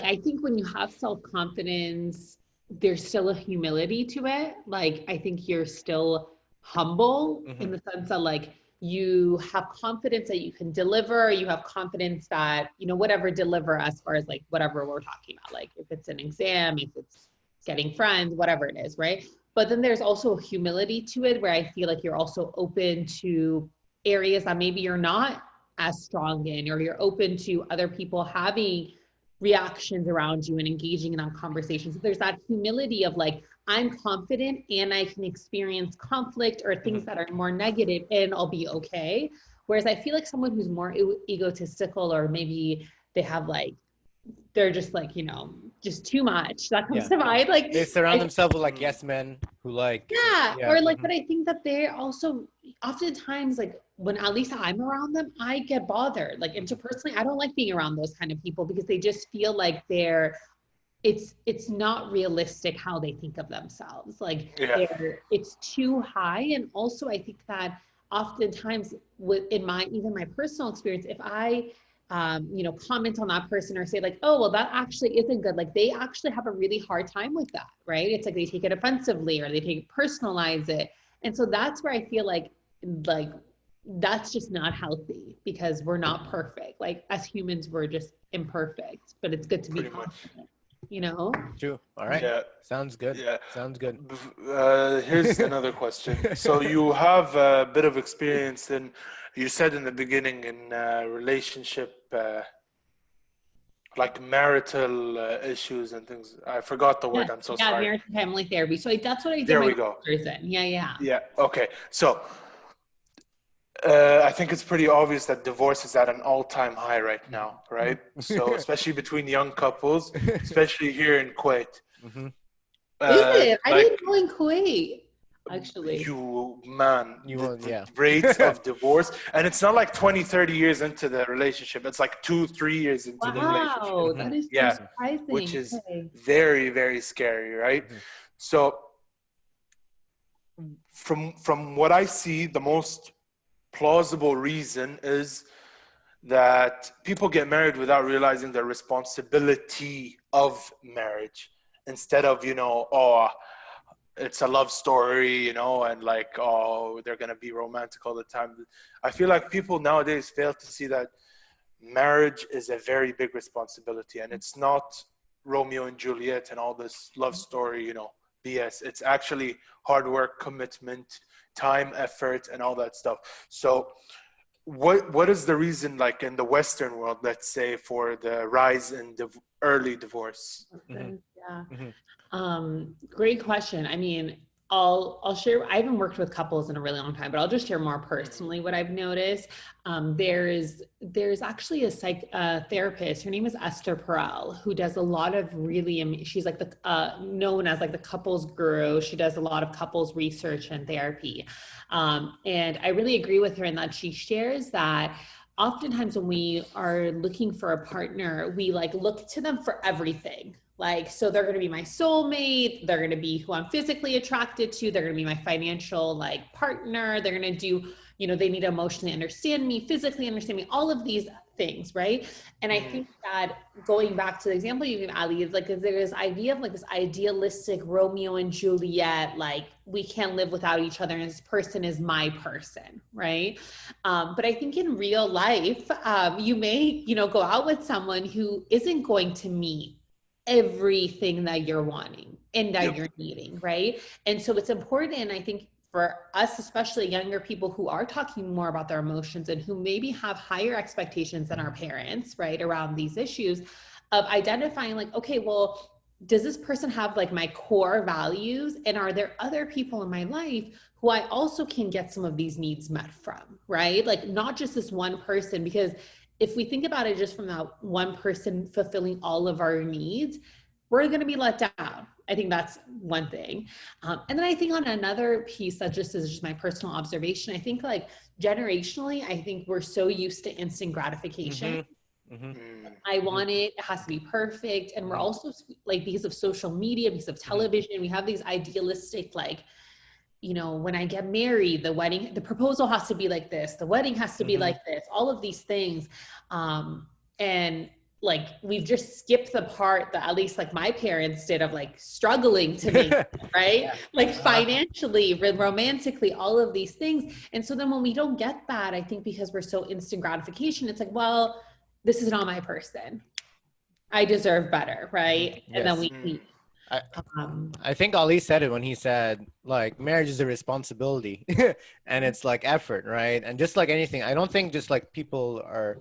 I think when you have self-confidence, there's still a humility to it. Like, I think you're still humble in the sense that like you have confidence that you can deliver, you have confidence that, you know, whatever deliver as far as like whatever we're talking about, like if it's an exam, if it's getting friends, whatever it is, right? But then there's also a humility to it where I feel like you're also open to areas that maybe you're not as strong in, or you're open to other people having reactions around you and engaging in that conversation. So there's that humility of like, I'm confident and I can experience conflict or things that are more negative and I'll be okay. Whereas I feel like someone who's more egotistical, or maybe they have like, they're just like, you know, just too much. That comes to mind. Like they surround themselves with like yes men who like or like, but I think that they're also oftentimes like when at least I'm around them, I get bothered. Like interpersonally, I don't like being around those kind of people because they just feel like it's not realistic how they think of themselves. Like it's too high. And also I think that oftentimes in even my personal experience, if I you know, comment on that person or say like, oh, well, that actually isn't good. Like they actually have a really hard time with that, right? It's like they take it offensively or they personalize it. And so that's where I feel like that's just not healthy because we're not perfect. Like as humans, we're just imperfect, but it's good to be confident, you know? True. All right. Yeah. Sounds good. Yeah. Sounds good. Here's another question. So you have a bit of experience you said in the beginning in relationship, like marital issues and things. I forgot the word. I'm so sorry. Yeah, marriage and family therapy. So that's what I did. There we go. Yeah. Okay. So I think it's pretty obvious that divorce is at an all-time high right now, right? So especially between young couples, especially here in Kuwait. Is it? I didn't know in Kuwait. Actually, rates of divorce, and it's not like 20-30 years into the relationship, it's like 2-3 years into the relationship. Wow, that is so surprising. Which is very, very scary, right? So from what I see, the most plausible reason is that people get married without realizing the responsibility of marriage, instead of, you know, it's a love story, you know, and like, they're going to be romantic all the time. I feel like people nowadays fail to see that marriage is a very big responsibility, and it's not Romeo and Juliet and all this love story, you know, BS. It's actually hard work, commitment, time, effort, and all that stuff. So what is the reason, like in the Western world, let's say, for the rise in early divorce? Mhm. Yeah. Mhm. Great question. I mean, I'll share. I haven't worked with couples in a really long time, but I'll just share more personally what I've noticed. There's actually a therapist. Her name is Esther Perel, who does a lot of really. She's like the known as like the couples guru. She does a lot of couples research and therapy, and I really agree with her in that she shares that. Oftentimes when we are looking for a partner, we like look to them for everything. Like, so they're going to be my soulmate. They're going to be who I'm physically attracted to. They're going to be my financial like partner. They're going to do, you know, they need to emotionally understand me, physically understand me, all of these things. Right. And I think that going back to the example you gave, Ali, is like, there's this idea of like this idealistic Romeo and Juliet, like we can't live without each other. And this person is my person. Right. But I think in real life, you may, you know, go out with someone who isn't going to meet everything that you're wanting and that you're needing, right? And so it's important, I think, for us, especially younger people who are talking more about their emotions and who maybe have higher expectations than our parents, right, around these issues, of identifying like, okay, well, does this person have like my core values? And are there other people in my life who I also can get some of these needs met from, right? Like not just this one person, because if we think about it just from that one person fulfilling all of our needs, we're going to be let down. I think that's one thing. And then I think on another piece that just is just my personal observation, I think like generationally, I think we're so used to instant gratification. I want it has to be perfect. And we're also like, because of social media, because of television, we have these idealistic, like, you know, when I get married, the proposal has to be like this, the wedding has to be like this, all of these things. And like, we've just skipped the part that at least like my parents did of like struggling to make it, right? Like financially, romantically, all of these things. And so then when we don't get that, I think because we're so instant gratification, it's like, well, this is not my person. I deserve better, right? And then we I think Ali said it when he said like marriage is a responsibility and it's like effort, right? And just like anything, I don't think just like people are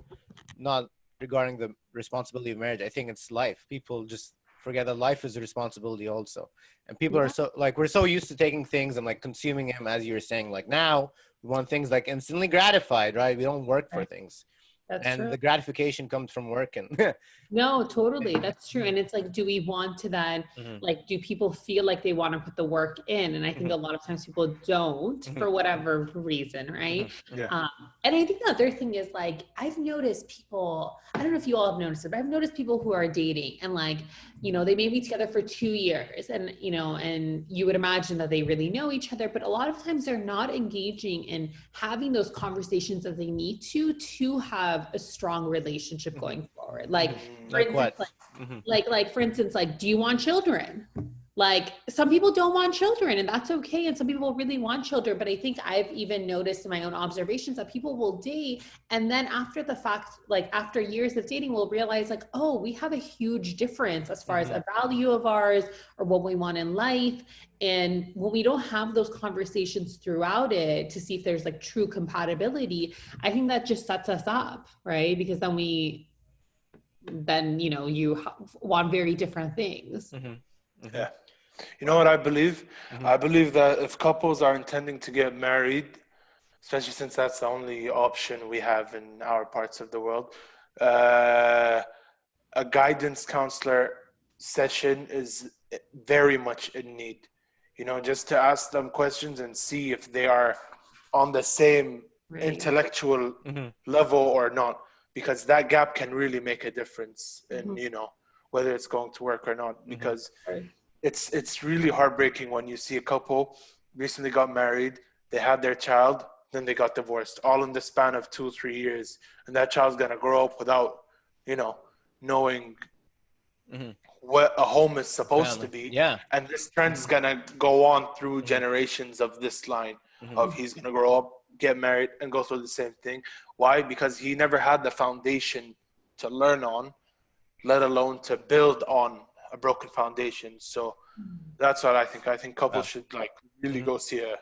not regarding the responsibility of marriage. I think it's life. People just forget that life is a responsibility also. And people are so like, we're so used to taking things and like consuming them, as you were saying, like now we want things like instantly gratified, right? We don't work for things. That's and true. the gratification comes from working. No, totally. That's true. And it's like, do we want to then, like, do people feel like they want to put the work in? And I think a lot of times people don't for whatever reason, right? And I think the other thing is like, I've noticed people, I don't know if you all have noticed it, but I've noticed people who are dating and like, you know, they may be together for 2 years and, you know, and you would imagine that they really know each other, but a lot of times they're not engaging in having those conversations that they need to have a strong relationship going forward. Like, for Like instance, what? like for instance, like, do you want children? Like some people don't want children and that's okay. And some people really want children. But I think I've even noticed in my own observations that people will date. And then after the fact, like after years of dating, we'll realize like, oh, we have a huge difference as far as a value of ours or what we want in life. And when we don't have those conversations throughout it to see if there's like true compatibility, I think that just sets us up, right? Because then, you know, you want very different things. Yeah. You know what I believe? I believe that if couples are intending to get married, especially since that's the only option we have in our parts of the world, a guidance counselor session is very much in need. You know, just to ask them questions and see if they are on the same intellectual level or not, because that gap can really make a difference in, you know, whether it's going to work or not, because it's really heartbreaking when you see a couple recently got married, they had their child, then they got divorced, all in the span of 2-3 years, and that child's gonna grow up without, you know, knowing what a home is supposed to be. And this trend is gonna go on through generations of this line of he's gonna grow up get married and go through the same thing. Why? Because he never had the foundation to learn on, let alone to build on a broken foundation. So that's what I think. I think couples should like really go see a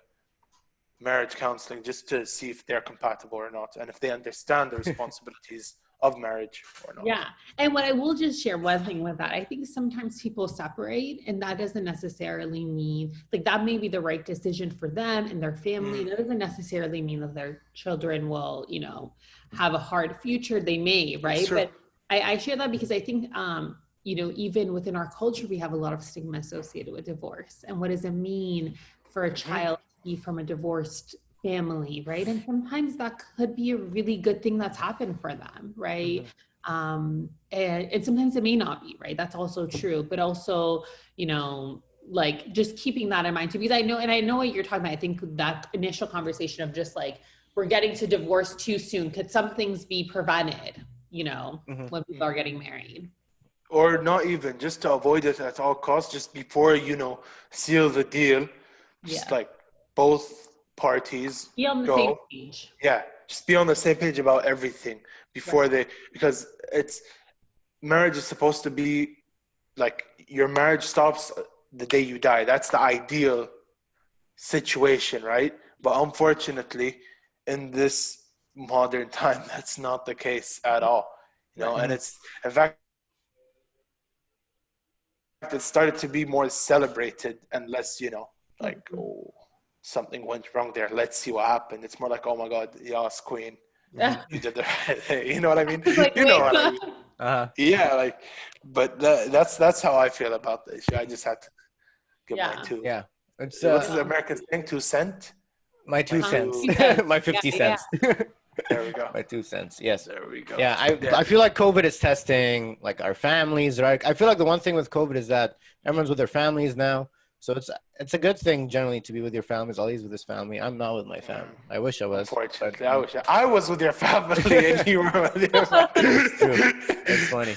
marriage counseling just to see if they're compatible or not, and if they understand the responsibilities of marriage or not. Yeah. And what I will just share one thing with that, I think sometimes people separate, and that doesn't necessarily mean like that may be the right decision for them and their family. That doesn't necessarily mean that their children will, you know, have a hard future. They may, right? But I share that because I think, you know, even within our culture, we have a lot of stigma associated with divorce. And what does it mean for a child to be from a divorced family, right? And sometimes that could be a really good thing that's happened for them, right? And sometimes it may not be, right? That's also true. But also, you know, like just keeping that in mind too, because I know what you're talking about. I think that initial conversation of just like, we're getting to divorce too soon. Could some things be prevented, you know, when people are getting married? Or not even, just to avoid it at all costs, just before, you know, seal the deal, just like both parties be on the same page. Yeah, just be on the same page about everything before because marriage is supposed to be like, your marriage stops the day you die. That's the ideal situation, right? But unfortunately, in this modern time, that's not the case at all. You know, and it's, in fact, it started to be more celebrated and less, you know, like, oh, something went wrong there. Let's see what happened. It's more like, oh my God, yes, queen, you did the right thing. You know what I mean? Like, you know what I mean? Yeah, like, but that's how I feel about the issue. I just had to give my two. Yeah, it's what's the American saying? 2 cents. My 2 cents. My 50 cents. There we go. My 2 cents. Yes. There we go. Yeah, I feel like COVID is testing like our families, right? I feel like the one thing with COVID is that everyone's with their families now. So it's a good thing generally to be with your families. Ali's with his family. I'm not with my family. I wish I was. Unfortunately, I wish I was with your family and you were with your family. It's true. It's funny.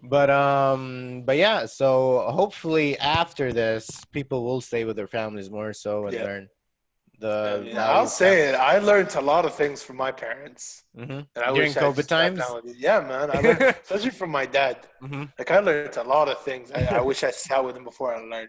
But yeah, so hopefully after this, people will stay with their families more so and learn the I'll say it. I learned a lot of things from my parents. And during COVID times? Yeah, man. I learned, especially from my dad. Like, I learned a lot of things. I wish I sat with him before I learned.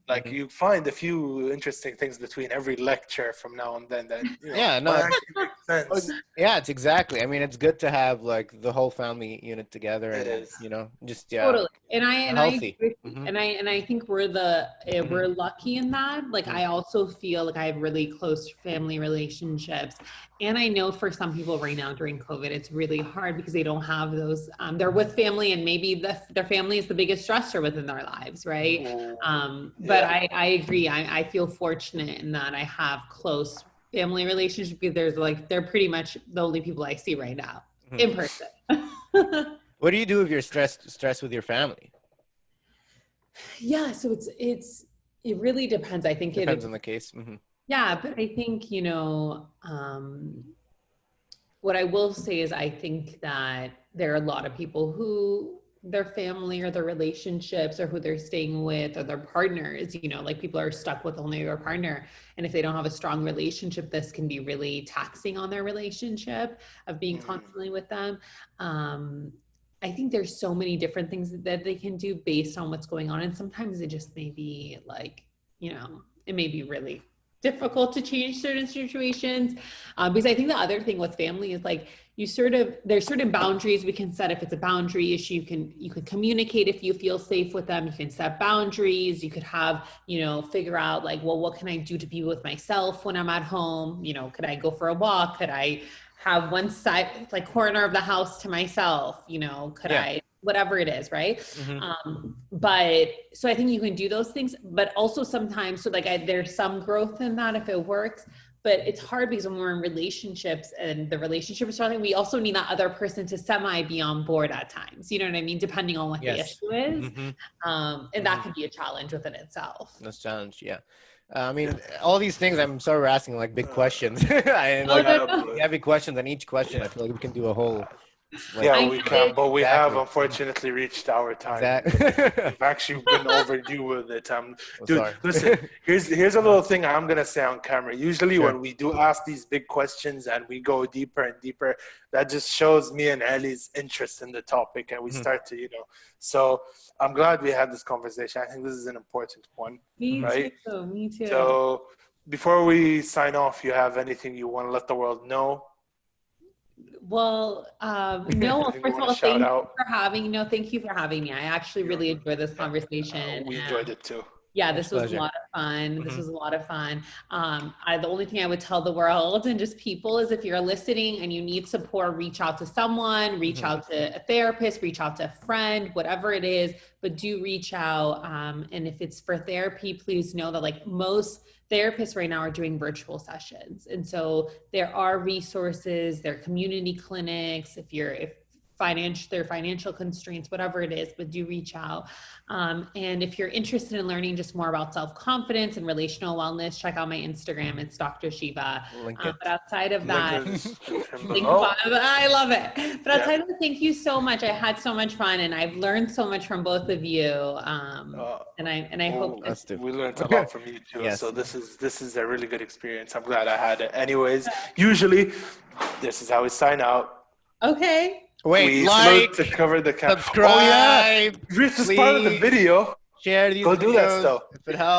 Like, you find a few interesting things between every lecture from now and then that, you know, makes sense. Yeah, it's exactly. I mean, it's good to have like the whole family unit together, and you know, just totally. And healthy. I think we're lucky in that. Like, I also feel like I have really close family relationships, and I know for some people right now during COVID, it's really hard because they don't have those. They're with family, and maybe their family is the biggest stressor within their lives, right? But I agree. I feel fortunate in that I have close family relationships because they're pretty much the only people I see right now in person. What do you do if you're stressed with your family? Yeah, so it really depends. I think depends on the case. Yeah, but I think, you know, what I will say is I think that there are a lot of people who their family or their relationships or who they're staying with or their partners, you know, like people are stuck with only their partner. And if they don't have a strong relationship, this can be really taxing on their relationship of being constantly with them. I think there's so many different things that they can do based on what's going on. And sometimes it just may be like, you know, it may be really difficult to change certain situations. Because I think the other thing with family is like, there's certain boundaries we can set. If it's a boundary issue, you can communicate if you feel safe with them. You can set boundaries. You could have, you know, figure out like, well, what can I do to be with myself when I'm at home? You know, could I go for a walk? Could I have one side, like corner of the house to myself? You know, could I, whatever it is, right? But so I think you can do those things, but also sometimes, so like there's some growth in that if it works. But it's hard because when we're in relationships and the relationship is struggling, we also need that other person to be on board at times. You know what I mean? Depending on what the issue is. And that can be a challenge within itself. That's a challenge, yeah. I mean, all these things, I'm sorry we're asking like big questions. Heavy questions, and each question, I feel like we can do a whole Like, Yeah, I we know can, but we have Exactly. unfortunately reached our time. Exactly. We've actually been overdue with it. Dude, Sorry. listen, here's a little thing I'm gonna say on camera. Usually Sure. when we do ask these big questions and we go deeper and deeper, that just shows me and Ali's interest in the topic, and we Mhm. start to, So I'm glad we had this conversation. I think this is an important one, Me right? too. Me too. So before we sign off, you have anything you want to let the world know? Well, no. Anything you First of wanna all, shout out? thank you for having me. I actually really enjoyed this conversation. We and, enjoyed it too. Yeah, It's this a was a pleasure. lot of fun. This Mhm. was a lot of fun. The only thing I would tell the world and just people is if you're listening and you need support, reach out to someone, reach out to a therapist, reach out to a friend, whatever it is, but do reach out. And if it's for therapy, please know that like most therapists right now are doing virtual sessions. And so there are resources, there are community clinics, if there are financial constraints, whatever it is, but do reach out. And if you're interested in learning just more about self-confidence and relational wellness, check out my Instagram. It's Dr. Shiva. Link it. But outside of Link that, in the description link below. I love it. But Yeah. outside of that, thank you so much. I had so much fun and I've learned so much from both of you. And I hope Us too. we learned a lot from you too. Yes. So this is a really good experience. I'm glad I had it. Anyways, usually this is how we sign out. okay. Wait, We like, salute to cover the camera. subscribe, Oh yeah, this is part of the please. video. Share these Go do that videos stuff. if it helps.